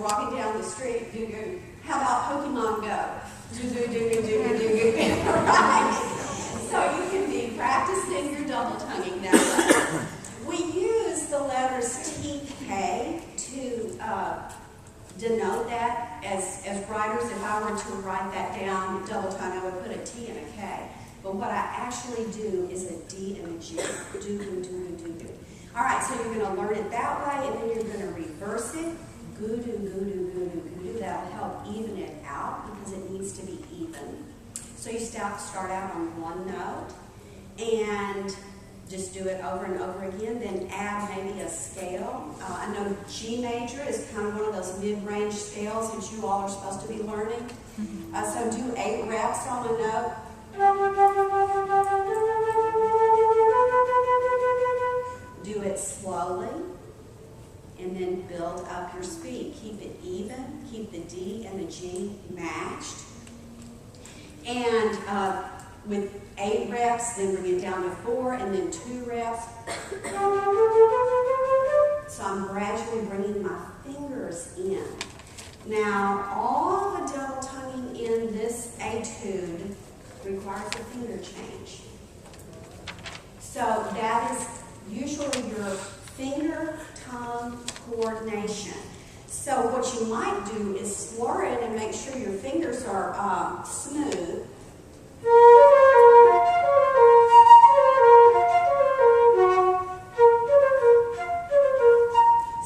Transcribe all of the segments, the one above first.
walking down the street, do-goo. How about Pokemon Go? Do-goo, do-goo, do-goo, do-goo. Right? So you can be practicing your double tonguing that way. We use the letters TK to denote that as writers. If I were to write that down, double tongue, I would put a T and a K. But what I actually do is a D and a G. Do-goo, do-goo, do-goo. All right, so you're going to learn it that way, and then you're going to reverse it. Goo-doo, goo-doo, goo-doo, goo-doo. That will help even it out because it needs to be even. So you start out on one note and just do it over and over again. Then add maybe a scale. I know G major is kind of one of those mid-range scales that you all are supposed to be learning. So do 8 reps on a note. Do it slowly, and then build up your speed. Keep it even. Keep the D and the G matched. And with 8 reps, then bring it down to 4, and then 2 reps. So I'm gradually bringing my fingers in. Now, all the double tonguing in this etude requires a finger change. So that is usually your finger-tongue coordination. So what you might do is slur it and make sure your fingers are smooth.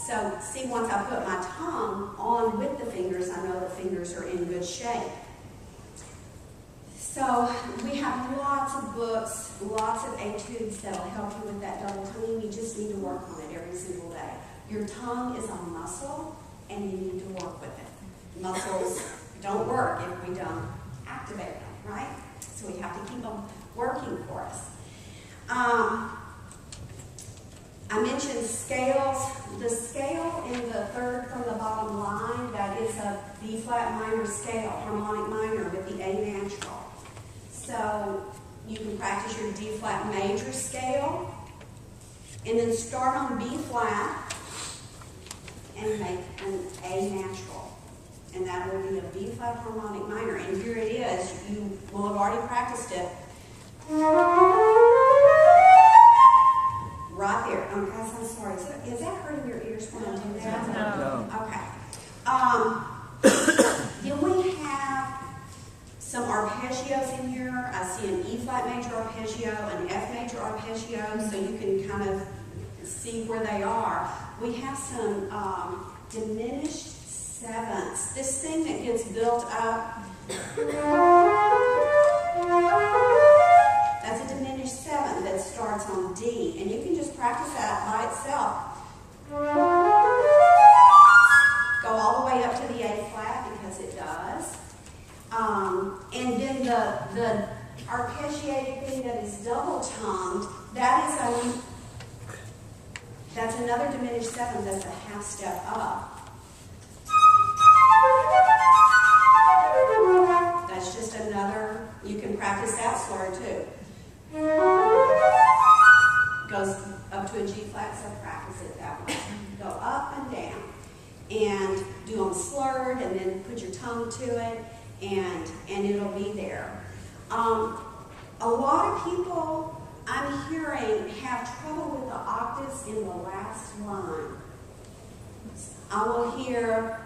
So see, once I put my tongue on with the fingers, I know the fingers are in good shape. So we have lots of books, lots of etudes that will help you with that double tonguing. You just need to work on it every single day. Your tongue is a muscle, and you need to work with it. Muscles don't work if we don't activate them, right? So we have to keep them working for us. I mentioned scales. The scale in the third from the bottom line, that is a B-flat minor scale, harmonic minor with the A natural. So you can practice your D-flat major scale, and then start on B-flat and make an A natural. And that will be a B-flat harmonic minor. And here it is. You will have already practiced it. Right there. Guys, I'm sorry. Is that hurting your ears when I do that? No. Okay. Then we have some arpeggios in here. I see an E-flat major arpeggio, an F major arpeggio, so you can kind of see where they are. We have some diminished sevenths. This thing that gets built up, that's a diminished seventh that starts on D, and you can just practice that by itself. Go all the way up to the A-flat because it does. And then the arpeggiated thing that is double-tongued, that's another diminished seventh. That's a half step up. That's just another, you can practice that slur too. Goes up to a G-flat, so practice it that way. Go up and down. And do them slurred, and then put your tongue to it, and it'll be there. A lot of people I'm hearing have trouble with the octaves in the last line. I will hear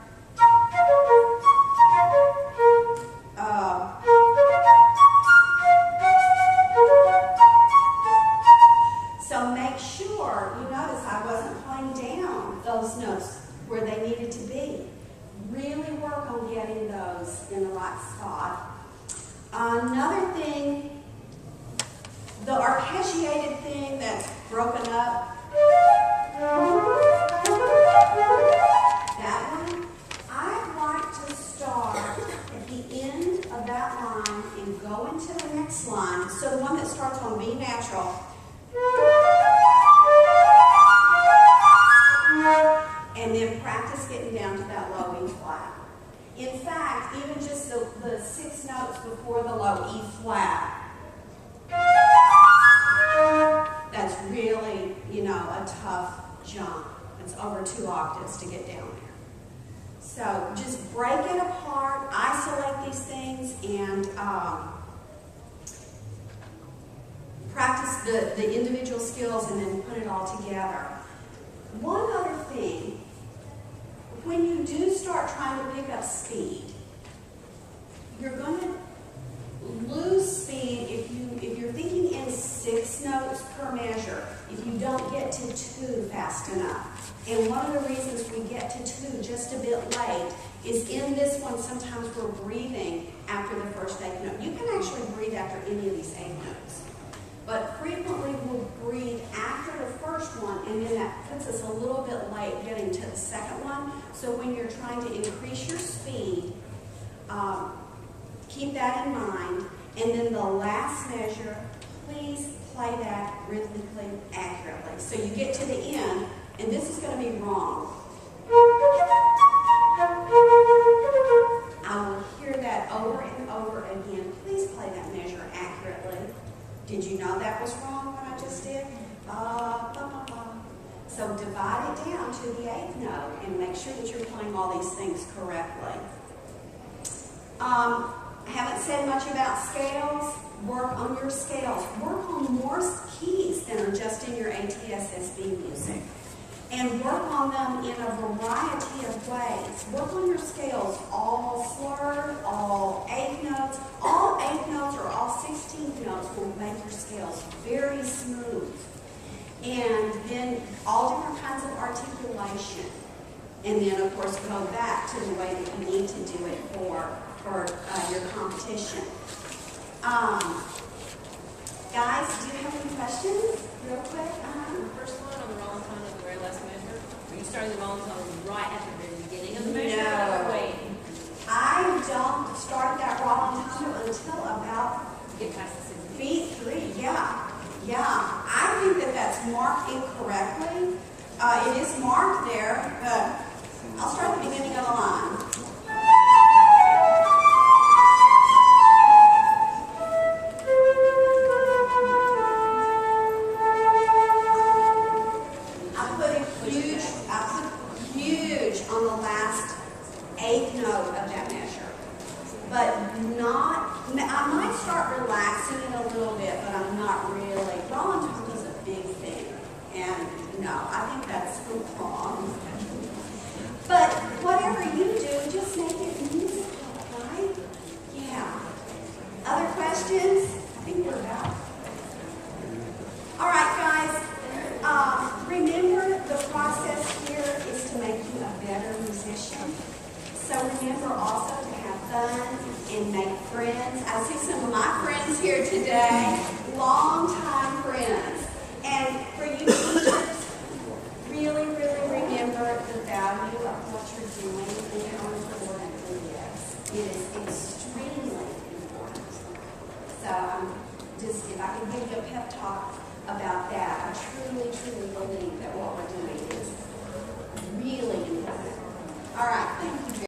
so make sure, you notice I wasn't playing down those notes where they needed to be. Really work on getting those in the right spot. Another thing, the arpeggiated thing that's broken up, that one, I'd like to start at the end of that line and go into the next line. So the one that starts on B natural, and then practice getting down to that low E flat. In fact, even just the 6 notes before the low E flat, that's really, a tough jump. It's over 2 octaves to get down there. So just break it apart, isolate these things, and practice the individual skills and then put it all together. One other thing, when you do start trying to pick up speed, you're going to lose speed if you're thinking in 6 notes per measure, if you don't get to 2 fast enough. And one of the reasons we get to 2 just a bit late is in this one, sometimes we're breathing after the first 8th note. You can actually breathe after any of these 8 notes. But frequently we'll breathe after the first one, and then that puts us a little bit late getting to the second one. So when you're trying to increase your speed, keep that in mind. And then the last measure, please play that rhythmically accurately. So you get to the end, and this is going to be wrong. I will hear that over and over again. Please play that measure accurately. Did you know that was wrong what I just did? So divide it down to the 8th note and make sure that you're playing all these things correctly. I haven't said much about scales. Work on your scales. Work on more keys than are just in your ATSSB music. And work on them in a variety of ways. Work on your scales, all slurred, all 8th notes. All 8th notes or all 16th notes will make your scales very smooth. And then all different kinds of articulation. And then, of course, go back to the way that you need to do it for your competition. Guys, do you have any questions? Real quick? The first one on the wrong tone of the very last measure. Are you starting the wrong tone right at the very beginning of the measure? No. Or waiting? I don't start that wrong tone until about Get past the 6th. beat 3. Yeah. I think that that's marked incorrectly. It is marked there, but I'll start at the beginning of the line. On the last 8th note of that measure, but not, I might start relaxing it a little bit, but I'm not really. Rolling tone is a big thing, and no, I think that's wrong. But whatever you do, just make it musical, right? Yeah. Other questions? I think we're about. All right, guys. Remember, the process here is to make you a better musician. So remember also to have fun and make friends. I see some of my friends here today, long-time friends. And for you teachers, really, really remember the value of what you're doing and how important it is. It is extremely important. So if I can give you a pep talk about that, I truly, truly believe that what we're doing is really important. All right, thank you.